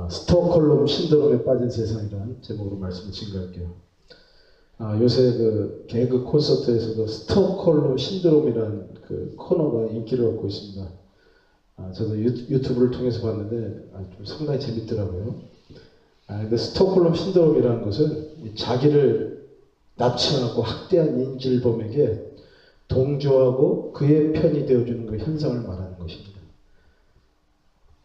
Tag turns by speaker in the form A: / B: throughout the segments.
A: 스톡홀름 신드롬에 빠진 세상이라는 제목으로 말씀을 증거할게요. 요새 그 개그 콘서트에서도 스톡홀름 신드롬이라는 그 코너가 인기를 얻고 있습니다. 저도 유튜브를 통해서 봤는데 좀 상당히 재밌더라고요. 근데 스톡홀름 신드롬이라는 것은 자기를 납치하고 학대한 인질범에게 동조하고 그의 편이 되어주는 그 현상을 말하는 것입니다.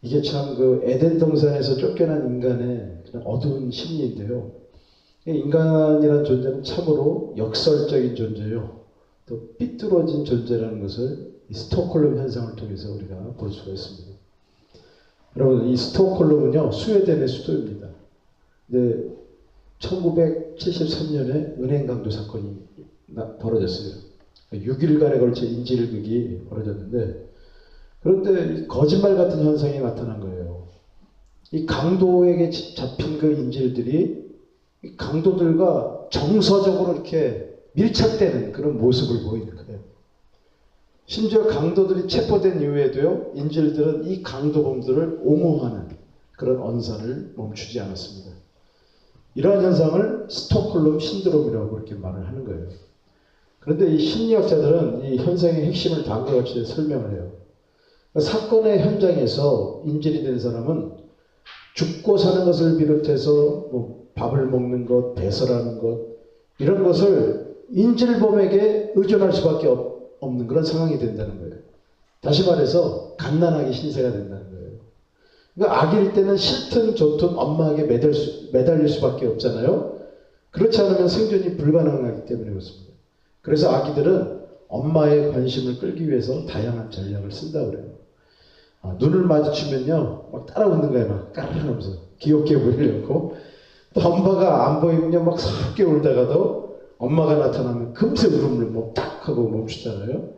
A: 이게 참 그 에덴 동산에서 쫓겨난 인간의 그런 어두운 심리인데요. 인간이라는 존재는 참으로 역설적인 존재요. 또 삐뚤어진 존재라는 것을 이 스톡홀름 현상을 통해서 우리가 볼 수가 있습니다. 여러분, 이 스톡홀름은요, 스웨덴의 수도입니다. 근데 1973년에 은행 강도 사건이 벌어졌어요. 6일간에 걸쳐 인질극이 벌어졌는데, 그런데 거짓말 같은 현상이 나타난 거예요. 이 강도에게 잡힌 그 인질들이 이 강도들과 정서적으로 이렇게 밀착되는 그런 모습을 보이는 거예요. 심지어 강도들이 체포된 이후에도요, 인질들은 이 강도범들을 옹호하는 그런 언사를 멈추지 않았습니다. 이러한 현상을 스톡홀름 신드롬이라고 그렇게 말을 하는 거예요. 그런데 이 심리학자들은 이 현상의 핵심을 다음과 같이 설명을 해요. 사건의 현장에서 인질이 된 사람은 죽고 사는 것을 비롯해서 뭐 밥을 먹는 것, 배설하는 것, 이런 것을 인질범에게 의존할 수밖에 없는 그런 상황이 된다는 거예요. 다시 말해서 갓난아기 신세가 된다는 거예요. 그러니까 아기일 때는 싫든 좋든 엄마에게 매달릴 수밖에 없잖아요. 그렇지 않으면 생존이 불가능하기 때문에 그렇습니다. 그래서 아기들은 엄마의 관심을 끌기 위해서 다양한 전략을 쓴다고 그래요. 눈을 마주치면요, 막 따라 웃는 거예요. 막 까르르면서 귀엽게 보이려고. 또 엄마가 안 보이면 막 섭게 울다가도 엄마가 나타나면 금세 울음을 뭐 딱 하고 멈추잖아요.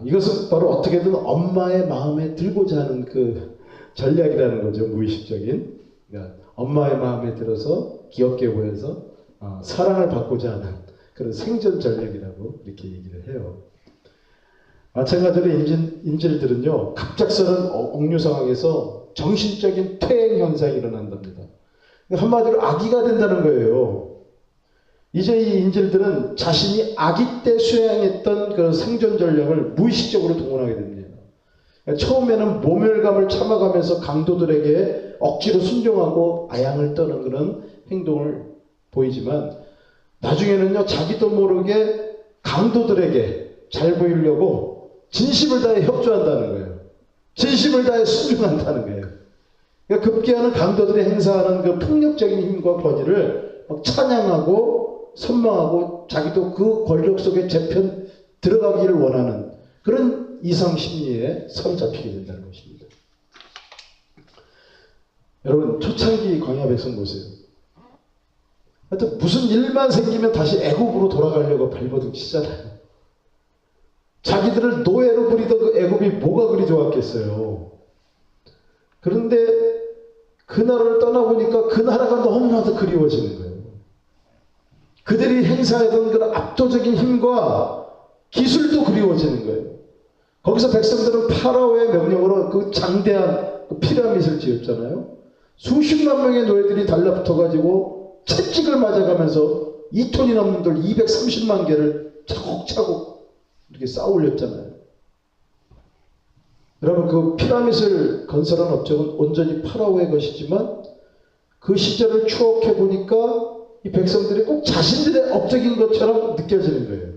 A: 이것은 바로 어떻게든 엄마의 마음에 들고자 하는 그 전략이라는 거죠. 무의식적인. 그러니까 엄마의 마음에 들어서 귀엽게 보여서 사랑을 받고자 하는 그런 생존 전략이라고 이렇게 얘기를 해요. 마찬가지로 인질들은요, 갑작스러운 억류 상황에서 정신적인 퇴행 현상이 일어난답니다. 한마디로 아기가 된다는 거예요. 이제 이 인질들은 자신이 아기 때 수행했던 그 생존 전략을 무의식적으로 동원하게 됩니다. 처음에는 모멸감을 참아가면서 강도들에게 억지로 순종하고 아양을 떠는 그런 행동을 보이지만, 나중에는요, 자기도 모르게 강도들에게 잘 보이려고 진심을 다해 협조한다는 거예요. 진심을 다해 순종한다는 거예요. 그러니까 급기야는 강도들이 행사하는 그 폭력적인 힘과 권위를 찬양하고 선망하고 자기도 그 권력 속에 재편 들어가기를 원하는 그런 이상 심리에 사로잡히게 된다는 것입니다. 여러분, 초창기 광야 백성 보세요. 하여튼 무슨 일만 생기면 다시 애국으로 돌아가려고 발버둥 치잖아요. 자기들을 노예로 부리던 그 애굽이 뭐가 그리 좋았겠어요. 그런데 그 나라를 떠나보니까 그 나라가 너무나도 그리워지는 거예요. 그들이 행사하던 그런 압도적인 힘과 기술도 그리워지는 거예요. 거기서 백성들은 파라오의 명령으로 그 장대한 그 피라밋을 지었잖아요. 수십만 명의 노예들이 달라붙어가지고 채찍을 맞아가면서 2톤이 넘는 돌 230만 개를 차곡차곡 이렇게 쌓아 올렸잖아요. 여러분, 그 피라밋을 건설한 업적은 온전히 파라오의 것이지만 그 시절을 추억해 보니까 이 백성들이 꼭 자신들의 업적인 것처럼 느껴지는 거예요.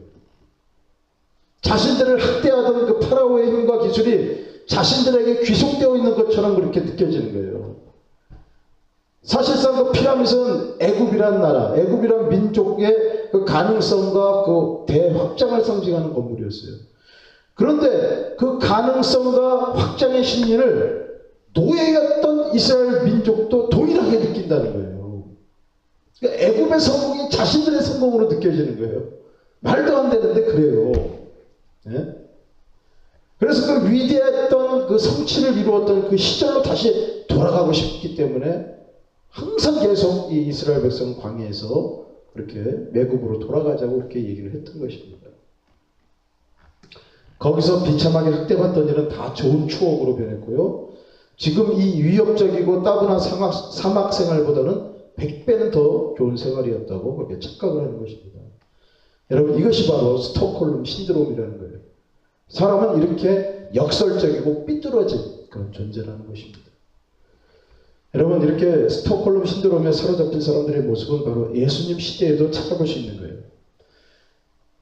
A: 자신들을 학대하던 그 파라오의 힘과 기술이 자신들에게 귀속되어 있는 것처럼 그렇게 느껴지는 거예요. 사실상 그 피라밋은 애굽이란 나라, 애굽이란 민족의 그 가능성과 그 대확장을 상징하는 건물이었어요. 그런데 그 가능성과 확장의 심리를 노예였던 이스라엘 민족도 동일하게 느낀다는 거예요. 그러니까 애굽의 성공이 자신들의 성공으로 느껴지는 거예요. 말도 안 되는데 그래요. 네? 그래서 그 위대했던 그 성취를 이루었던 그 시절로 다시 돌아가고 싶기 때문에 항상 계속 이 이스라엘 백성은 광야에서 그렇게 매국으로 돌아가자고 그렇게 얘기를 했던 것입니다. 거기서 비참하게 학대받던 일은 다 좋은 추억으로 변했고요. 지금 이 위협적이고 따분한 사막 생활보다는 100배는 더 좋은 생활이었다고 그렇게 착각을 하는 것입니다. 여러분, 이것이 바로 스톡홀름 신드롬이라는 거예요. 사람은 이렇게 역설적이고 삐뚤어진 그런 존재라는 것입니다. 여러분, 이렇게 스톡홀름 신드롬에 사로잡힌 사람들의 모습은 바로 예수님 시대에도 찾아볼 수 있는 거예요.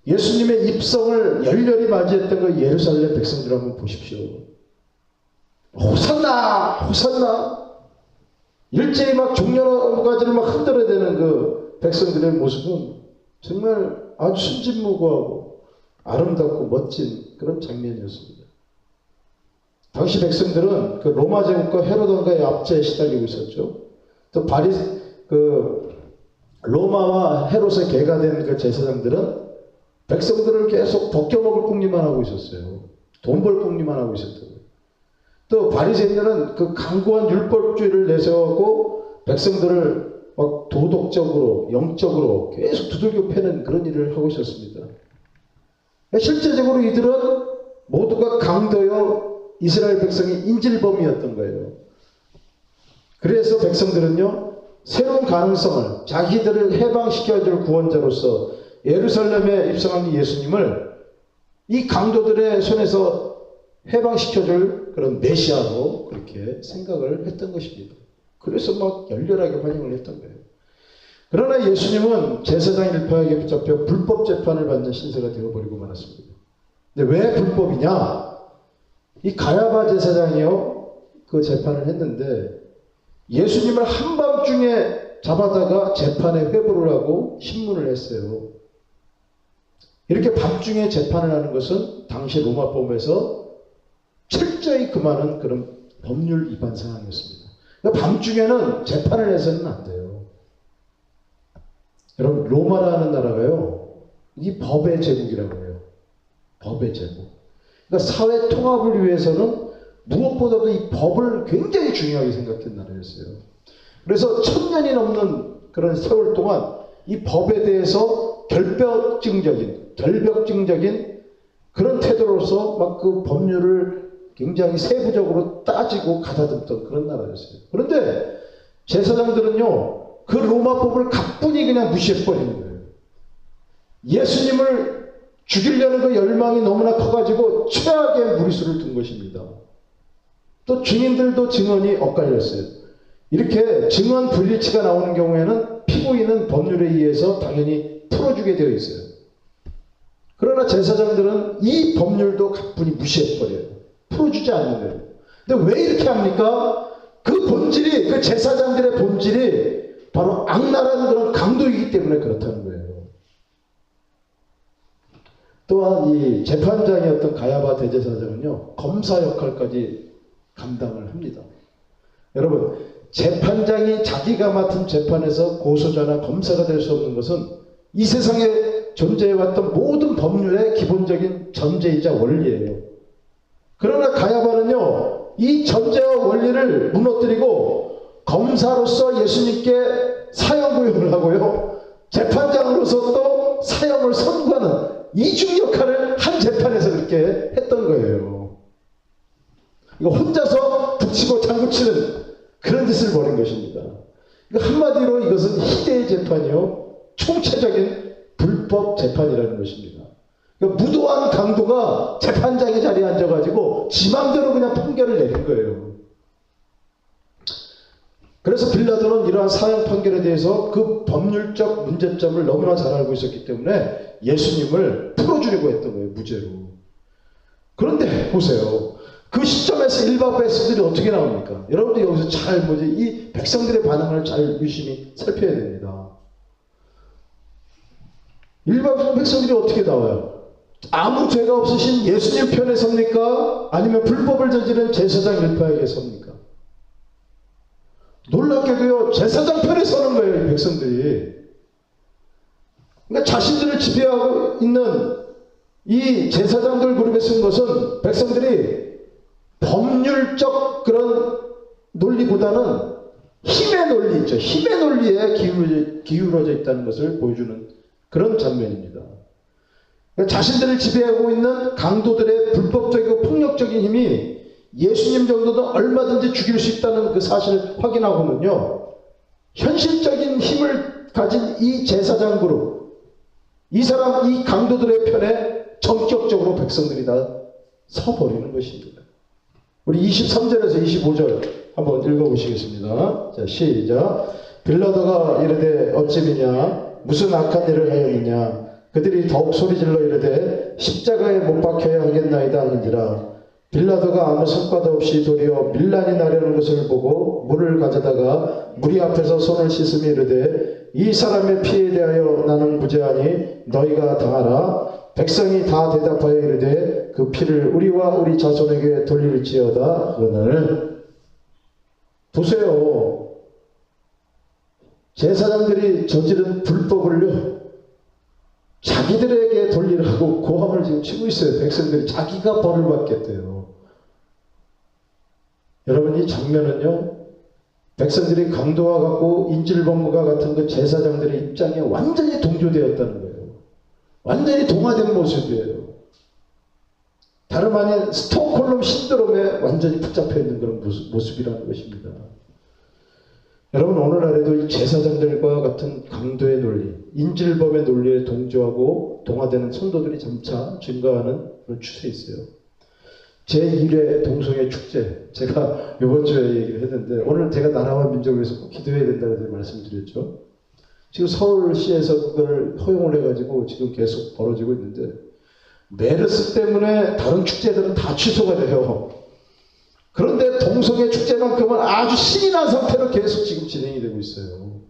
A: 예수님의 입성을 열렬히 맞이했던 그 예루살렘 백성들 한번 보십시오. 호산나! 호산나! 일제히 막 종려가지를 막 흔들어대는 그 백성들의 모습은 정말 아주 순진무구하고 아름답고 멋진 그런 장면이었습니다. 당시 백성들은 그 로마 제국과 헤로돈과의 압제에 시달리고 있었죠. 또 로마와 헤롯의 개가 된 그 제사장들은 백성들을 계속 벗겨먹을 궁리만 하고 있었어요. 돈 벌 궁리만 하고 있었던 거예요. 또 바리새인들은 그 강고한 율법주의를 내세우고 백성들을 막 도덕적으로, 영적으로 계속 두들겨 패는 그런 일을 하고 있었습니다. 실제적으로 이들은 모두가 강도여 이스라엘 백성이 인질범이었던 거예요. 그래서 백성들은요, 새로운 가능성을, 자기들을 해방시켜줄 구원자로서 예루살렘에 입성한 예수님을 이 강도들의 손에서 해방시켜줄 그런 메시아로 그렇게 생각을 했던 것입니다. 그래서 막 열렬하게 환영을 했던 거예요. 그러나 예수님은 제사장 일파에게 붙잡혀 불법 재판을 받는 신세가 되어버리고 말았습니다. 근데 왜 불법이냐? 이 가야바 제사장이요, 그 재판을 했는데 예수님을 한밤중에 잡아다가 재판에 회부를 하고 신문을 했어요. 이렇게 밤중에 재판을 하는 것은 당시 로마법에서 철저히 금하는 그런 법률 위반 상황이었습니다. 그러니까 밤중에는 재판을 해서는 안 돼요. 여러분, 로마라는 나라가요, 이 법의 제국이라고 해요. 법의 제국. 그러니까 사회 통합을 위해서는 무엇보다도 이 법을 굉장히 중요하게 생각한 나라였어요. 그래서 1000년이 넘는 그런 세월 동안 이 법에 대해서 결벽증적인 그런 태도로서 막 그 법률을 굉장히 세부적으로 따지고 가다듬던 그런 나라였어요. 그런데 제사장들은요, 그 로마법을 가뿐히 그냥 무시해버리는 거예요. 예수님을 죽이려는 그 열망이 너무나 커가지고 최악의 무리수를 둔 것입니다. 또 증인들도 증언이 엇갈렸어요. 이렇게 증언 불일치가 나오는 경우에는 피고인은 법률에 의해서 당연히 풀어주게 되어 있어요. 그러나 제사장들은 이 법률도 가뿐히 무시해버려요. 풀어주지 않는 거예요. 근데 왜 이렇게 합니까? 그 본질이, 그 제사장들의 본질이 바로 악랄한 그런 강도이기 때문에 그렇다는 거예요. 또한 이 재판장이었던 가야바 대제사장은요, 검사 역할까지 감당을 합니다. 여러분, 재판장이 자기가 맡은 재판에서 고소자나 검사가 될 수 없는 것은 이 세상에 존재해왔던 모든 법률의 기본적인 전제이자 원리예요. 그러나 가야바는요, 이 전제와 원리를 무너뜨리고 검사로서 예수님께 사형구형을 하고요, 재판장으로서 또 사형을 선고하는 이중 역할을 한 재판에서 그렇게 했던 거예요. 이거 혼자서 붙이고 장구치는 그런 짓을 벌인 것입니다. 그러니까 한마디로 이것은 희대의 재판이요, 총체적인 불법 재판이라는 것입니다. 그러니까 무도한 강도가 재판장의 자리에 앉아가지고 지 맘대로 그냥 판결을 내린 거예요. 그래서 빌라도는 이러한 사형 판결에 대해서 그 법률적 문제점을 너무나 잘 알고 있었기 때문에 예수님을 풀어주려고 했던 거예요, 무죄로. 그런데 보세요. 그 시점에서 일반 백성들이 어떻게 나옵니까? 여러분들 여기서 잘 이 백성들의 반응을 잘 유심히 살펴야 됩니다. 일반 백성들이 어떻게 나와요? 아무 죄가 없으신 예수님 편에 섭니까? 아니면 불법을 저지른 제사장 일파에게 섭니까? 놀랍게도요, 제사장 편에 서는 거예요, 이 백성들이. 그러니까 자신들을 지배하고 있는 이 제사장들 그룹에 쓴 것은 백성들이 법률적 그런 논리보다는 힘의 논리 있죠. 힘의 논리에 기울어져 있다는 것을 보여주는 그런 장면입니다. 그러니까 자신들을 지배하고 있는 강도들의 불법적이고 폭력적인 힘이 예수님 정도는 얼마든지 죽일 수 있다는 그 사실을 확인하고는요, 현실적인 힘을 가진 이 제사장 그룹, 이 사람, 이 강도들의 편에 전격적으로 백성들이 다 서버리는 것입니다. 우리 23절에서 25절 한번 읽어보시겠습니다. 자, 시작. 빌라도가 이르되 어찌미냐 무슨 악한 일을 하였느냐. 그들이 더욱 소리질러 이르되 십자가에 못 박혀야 하겠나이다 하는지라. 빌라도가 아무 성과도 없이 도리어 밀란이 나려는 것을 보고 물을 가져다가 무리 앞에서 손을 씻으며 이르되 이 사람의 피에 대하여 나는 무죄하니 너희가 당하라. 백성이 다 대답하여 이르되 그 피를 우리와 우리 자손에게 돌릴지어다. 그러나는 보세요. 제사장들이 저지른 불법을요, 자기들에게 돌리라고 고함을 지금 치고 있어요. 백성들이 자기가 벌을 받겠대요. 여러분, 이 장면은요, 백성들이 강도와 같고 인질범과 같은 그 제사장들의 입장에 완전히 동조되었다는 거예요. 완전히 동화된 모습이에요. 다름 아닌 스톡홀름 신드롬에 완전히 붙잡혀 있는 그런 모습이라는 것입니다. 여러분, 오늘날에도 이 제사장들과 같은 강도의 논리, 인질범의 논리에 동조하고 동화되는 성도들이 점차 증가하는 그런 추세에 있어요. 제1회 동성애 축제, 제가 이번 주에 얘기를 했는데, 오늘 제가 나라와 민족을 위해서 꼭 기도해야 된다고 말씀드렸죠. 지금 서울시에서 그걸 허용을 해가지고 지금 계속 벌어지고 있는데, 메르스 때문에 다른 축제들은 다 취소가 돼요. 그런데 동성애 축제만큼은 아주 신이 난 상태로 계속 지금 진행이 되고 있어요.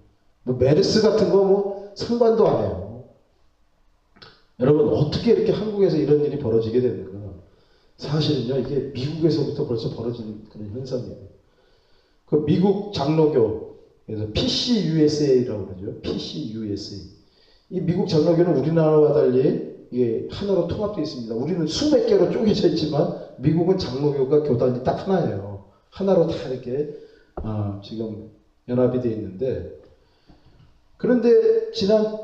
A: 뭐 메르스 같은 거 뭐 상관도 안 해요. 여러분, 어떻게 이렇게 한국에서 이런 일이 벌어지게 되는가? 사실은요, 이게 미국에서부터 벌써 벌어지는 그런 현상이에요. 그 미국 장로교, 그래서 PCUSA라고 그러죠. PCUSA. 이 미국 장로교는 우리나라와 달리 이게 하나로 통합되어 있습니다. 우리는 수백 개로 쪼개져 있지만 미국은 장로교가 교단이 딱 하나예요. 하나로 다 이렇게 지금 연합이 되어 있는데, 그런데 지난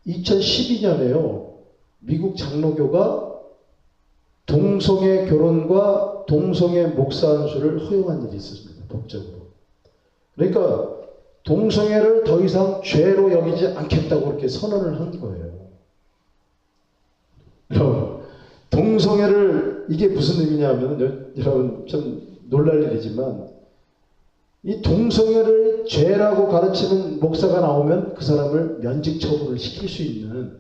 A: 2012년에요. 미국 장로교가 동성애 결혼과 동성애 목사 안수를 허용한 일이 있었습니다. 법적으로. 그러니까 동성애를 더 이상 죄로 여기지 않겠다고 이렇게 선언을 한 거예요. 동성애를, 이게 무슨 의미냐면, 여러분 좀 놀랄 일이지만, 이 동성애를 죄라고 가르치는 목사가 나오면 그 사람을 면직 처분을 시킬 수 있는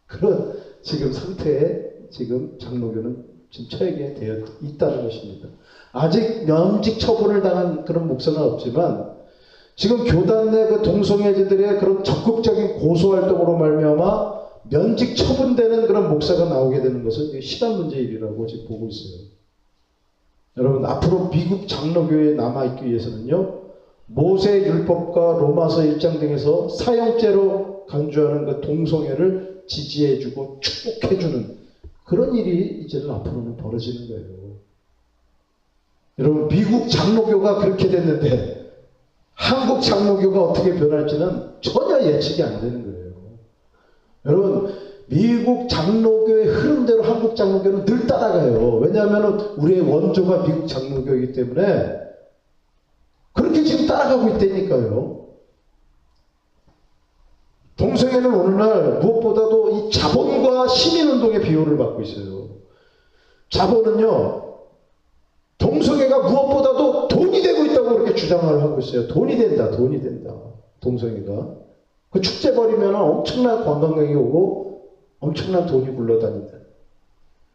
A: 그런 지금 상태에 지금 장로교는 지금 처하게 되어 있다는 것입니다. 아직 면직 처분을 당한 그런 목사는 없지만, 지금 교단 내 그 동성애자들의 그런 적극적인 고소 활동으로 말미암아 면직 처분되는 그런 목사가 나오게 되는 것은 시간 문제의 일이라고 지금 보고 있어요. 여러분, 앞으로 미국 장로교에 남아있기 위해서는요, 모세 율법과 로마서 1장 등에서 사형죄로 간주하는 그 동성애를 지지해주고 축복해주는 그런 일이 이제는 앞으로는 벌어지는 거예요. 여러분, 미국 장로교가 그렇게 됐는데 한국 장로교가 어떻게 변할지는 전혀 예측이 안 되는 거예요. 여러분, 미국 장로교의 흐름대로 한국 장로교는 늘 따라가요. 왜냐하면 우리의 원조가 미국 장로교이기 때문에 그렇게 지금 따라가고 있다니까요. 동성애는 오늘날 무엇보다도 이 자본과 시민운동의 비호를 받고 있어요. 자본은요, 동성애가 무엇보다도 돈이 되고 있다고 그렇게 주장을 하고 있어요. 돈이 된다, 돈이 된다. 동성애가. 그 축제 벌이면 엄청난 관광객이 오고 엄청난 돈이 굴러다닌다.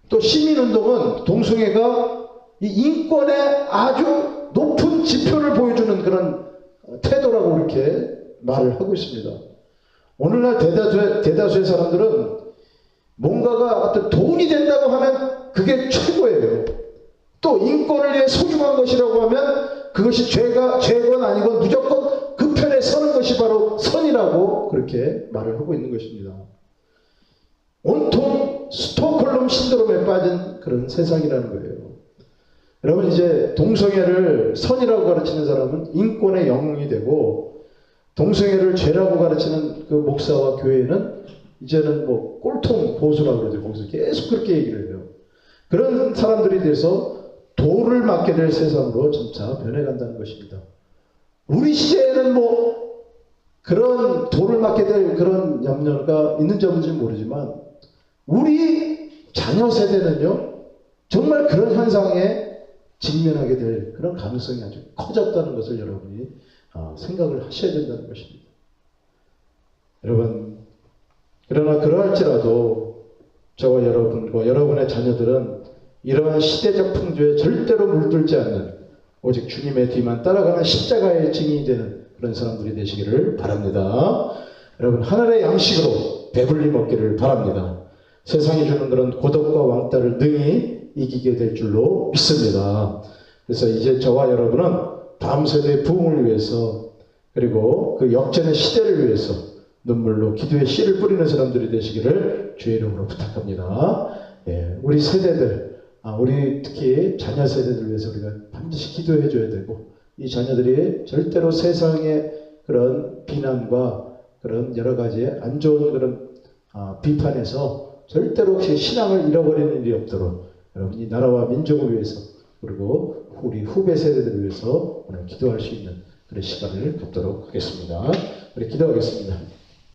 A: 또 시민운동은 동성애가 이 인권의 아주 높은 지표를 보여주는 그런 태도라고 이렇게 말을 하고 있습니다. 오늘날 대다수의 사람들은 뭔가가 어떤 돈이 된다고 하면 그게 최고예요. 또 인권을 위해 소중한 것이라고 하면 그것이 죄건 아니건 무조건 그 편에 서는 것이 바로 선이라고 그렇게 말을 하고 있는 것입니다. 온통 스톡홀름 신드롬에 빠진 그런 세상이라는 거예요. 여러분, 이제 동성애를 선이라고 가르치는 사람은 인권의 영웅이 되고, 동성애를 죄라고 가르치는 그 목사와 교회는 이제는 꼴통 보수라고 그러죠. 거기서 계속 그렇게 얘기를 해요. 그런 사람들에 대해서 돌을 맞게 될 세상으로 점차 변해간다는 것입니다. 우리 시대에는 뭐 그런 돌을 맞게 될 그런 염려가 있는지 없는지 모르지만 우리 자녀 세대는요 정말 그런 현상에 직면하게 될 그런 가능성이 아주 커졌다는 것을 여러분이 생각을 하셔야 된다는 것입니다. 여러분, 그러나 그러할지라도 저와 여러분과 여러분의 자녀들은 이러한 시대적 풍조에 절대로 물들지 않는 오직 주님의 뒤만 따라가는 십자가의 증인이 되는 그런 사람들이 되시기를 바랍니다. 여러분, 하늘의 양식으로 배불리 먹기를 바랍니다. 세상이 주는 그런 고독과 왕따를 능히 이기게 될 줄로 믿습니다. 그래서 이제 저와 여러분은 다음 세대의 부흥을 위해서 그리고 그 역전의 시대를 위해서 눈물로 기도의 씨를 뿌리는 사람들이 되시기를 주의 이름으로 부탁합니다. 예, 우리 세대들, 우리 특히 자녀 세대들 위해서 우리가 반드시 기도해 줘야 되고 이 자녀들이 절대로 세상의 그런 비난과 그런 여러 가지 안 좋은 그런 비판에서 절대로 혹시 신앙을 잃어버리는 일이 없도록 여러분이 나라와 민족을 위해서 그리고 우리 후배 세대들을 위해서 오늘 기도할 수 있는 그런 시간을 갖도록 하겠습니다. 우리 기도하겠습니다.